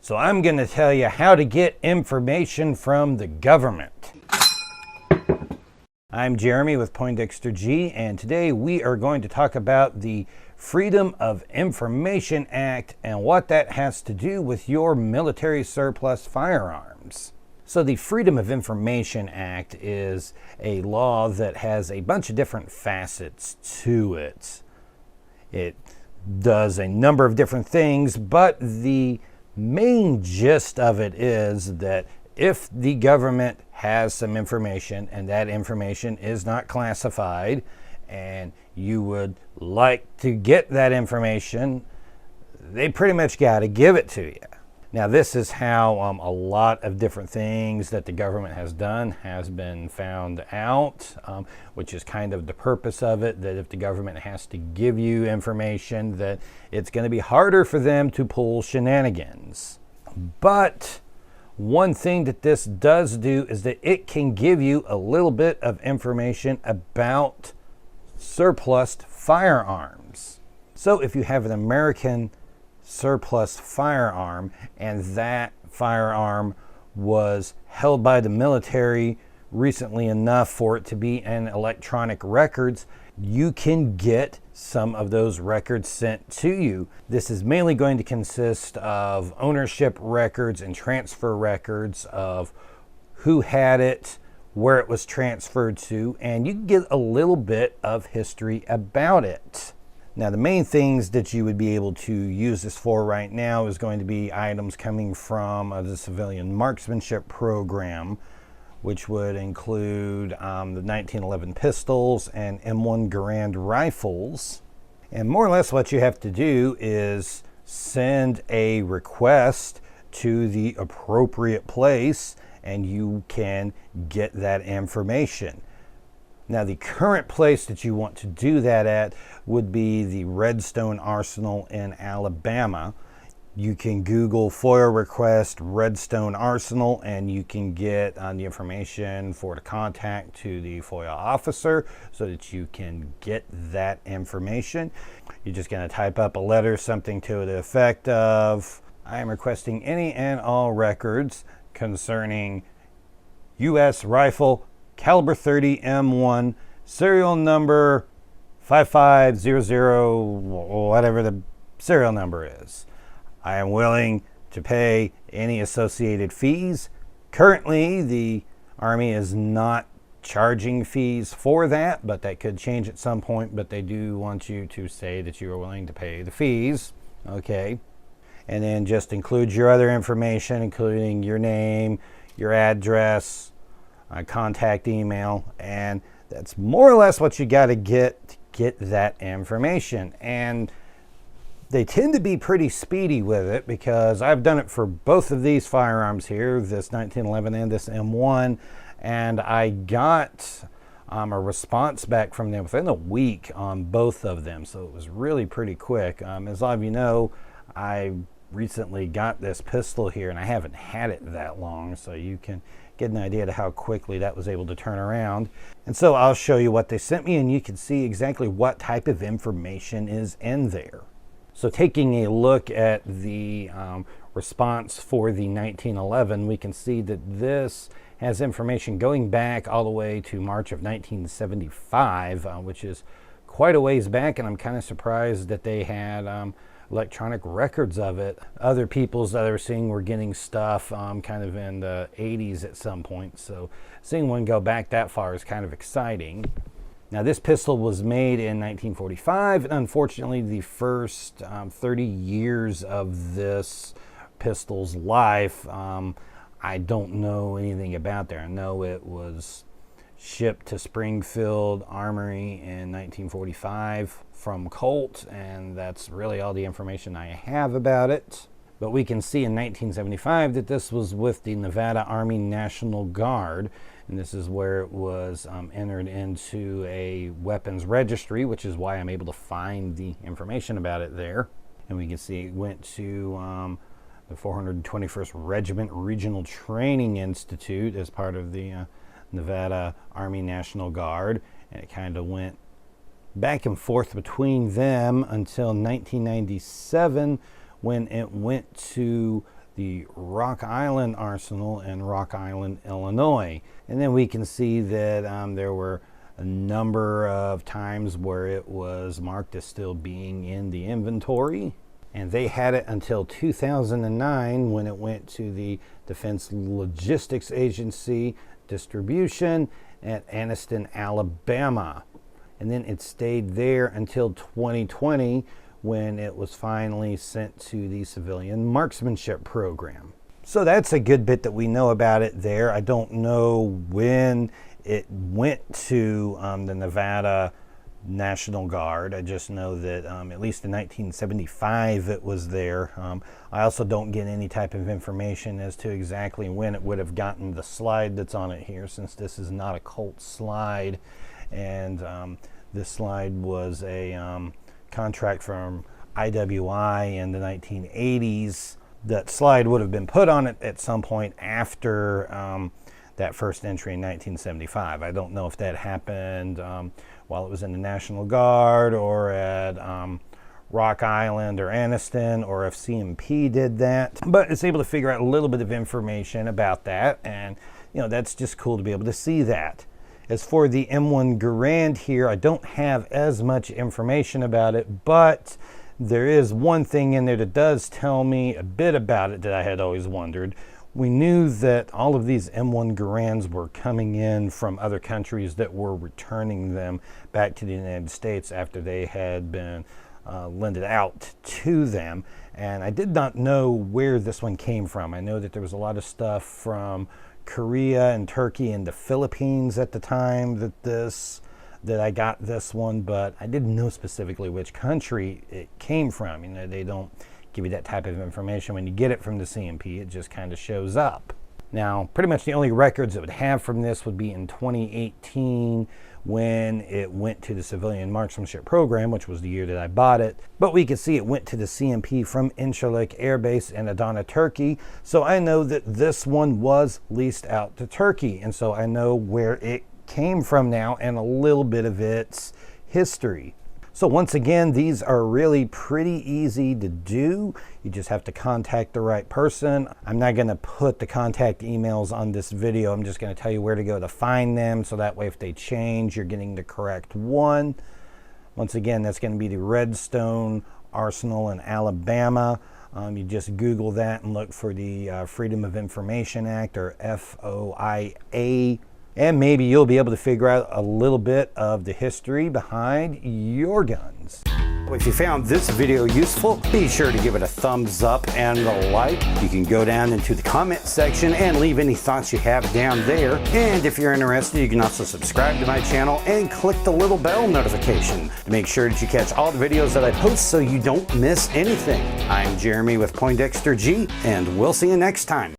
So I'm going to tell you how to get information from the government. I'm Jeremy with Poindexter G, and today we are going to talk about the Freedom of Information Act and what that has to do with your military surplus firearms. So the Freedom of Information Act is a law that has a bunch of different facets to it. It does a number of different things, but the main gist of it is that if the government has some information and that information is not classified and you would like to get that information, they pretty much got to give it to you. Now, this is how a lot of different things that the government has done has been found out, which is kind of the purpose of it, that if the government has to give you information, that it's going to be harder for them to pull shenanigans. But one thing that this does do is that it can give you a little bit of information about surplus firearms. So if you have an American surplus firearm and that firearm was held by the military recently enough for it to be in electronic records, you can get some of those records sent to you. This is mainly going to consist of ownership records and transfer records of who had it, where it was transferred to, and you can get a little bit of history about it. Now, the main things that you would be able to use this for right now is going to be items coming from the civilian marksmanship program, which would include the 1911 pistols and M1 Garand rifles. And more or less what you have to do is send a request to the appropriate place and you can get that information. Now, the current place that you want to do that at would be the Redstone Arsenal in Alabama. You can Google FOIA request Redstone Arsenal and you can get the information for the contact to the FOIA officer so that you can get that information. You're just going to type up a letter, something to the effect of, I am requesting any and all records concerning U.S. rifle caliber 30 M1, serial number 5500, whatever the serial number is. I am willing to pay any associated fees. Currently, the Army is not charging fees for that, but that could change at some point, but they do want you to say that you are willing to pay the fees. Okay. And then just include your other information, including your name, your address, contact email, and that's more or less what you got to get that information. And they tend to be pretty speedy with it because I've done it for both of these firearms here, this 1911 and this M1, and I got a response back from them within a week on both of them, so it was really pretty quick. As a lot of you know, I recently got this pistol here and I haven't had it that long, so you can get an idea of how quickly that was able to turn around. And so I'll show you what they sent me and you can see exactly what type of information is in there. So taking a look at the response for the 1911, we can see that this has information going back all the way to March of 1975, which is quite a ways back, and I'm kind of surprised that they had electronic records of it. Other people's that I was seeing were getting stuff kind of in the 80s at some point, so seeing one go back that far is kind of exciting. Now, this pistol was made in 1945, and unfortunately the first 30 years of this pistol's life, I don't know anything about there. I know it was shipped to Springfield Armory in 1945 from Colt, and that's really all the information I have about it. But we can see in 1975 that this was with the Nevada Army National Guard, and this is where it was entered into a weapons registry, which is why I'm able to find the information about it there. And we can see it went to the 421st Regiment Regional Training Institute as part of the Nevada Army National Guard, and it kind of went back and forth between them until 1997 when it went to the Rock Island Arsenal in Rock Island, Illinois. And then we can see that there were a number of times where it was marked as still being in the inventory. And they had it until 2009 when it went to the Defense Logistics Agency distribution at Anniston, Alabama. And then it stayed there until 2020 when it was finally sent to the Civilian Marksmanship program. So that's a good bit that we know about it there. I don't know when it went to the Nevada National Guard. I just know that at least in 1975 it was there. I also don't get any type of information as to exactly when it would have gotten the slide that's on it here, since this is not a Colt slide, and this slide was a contract from IWI in the 1980s. That slide would have been put on it at some point after that first entry in 1975. I don't know if that happened while it was in the National Guard or at Rock Island or Anniston, or if CMP did that. But it's able to figure out a little bit of information about that, and you know, that's just cool to be able to see that. As for the M1 Garand here, I don't have as much information about it, but there is one thing in there that does tell me a bit about it that I had always wondered. We knew that all of these M1 Garands were coming in from other countries that were returning them back to the United States after they had been lended out to them. And I did not know where this one came from. I know that there was a lot of stuff from Korea and Turkey and the Philippines at the time that I got this one, but I didn't know specifically which country it came from. You know, they don't give you that type of information when you get it from the CMP. It just kind of shows up. Now, pretty much the only records it would have from this would be in 2018 when it went to the Civilian Marksmanship program, which was the year that I bought it. But we can see it went to the CMP from Incirlik Air Base in Adana, Turkey. So I know that this one was leased out to Turkey, and so I know where it came from now and a little bit of its history. So once again, these are really pretty easy to do. You just have to contact the right person. I'm not going to put the contact emails on this video. I'm just going to tell you where to go to find them, so that way if they change, you're getting the correct one. Once again, that's going to be the Redstone Arsenal in Alabama. You just Google that and look for the Freedom of Information Act, or FOIA. And maybe you'll be able to figure out a little bit of the history behind your guns. If you found this video useful, be sure to give it a thumbs up and a like. You can go down into the comment section and leave any thoughts you have down there. And if you're interested, you can also subscribe to my channel and click the little bell notification to make sure that you catch all the videos that I post so you don't miss anything. I'm Jeremy with Poindexter G, and we'll see you next time.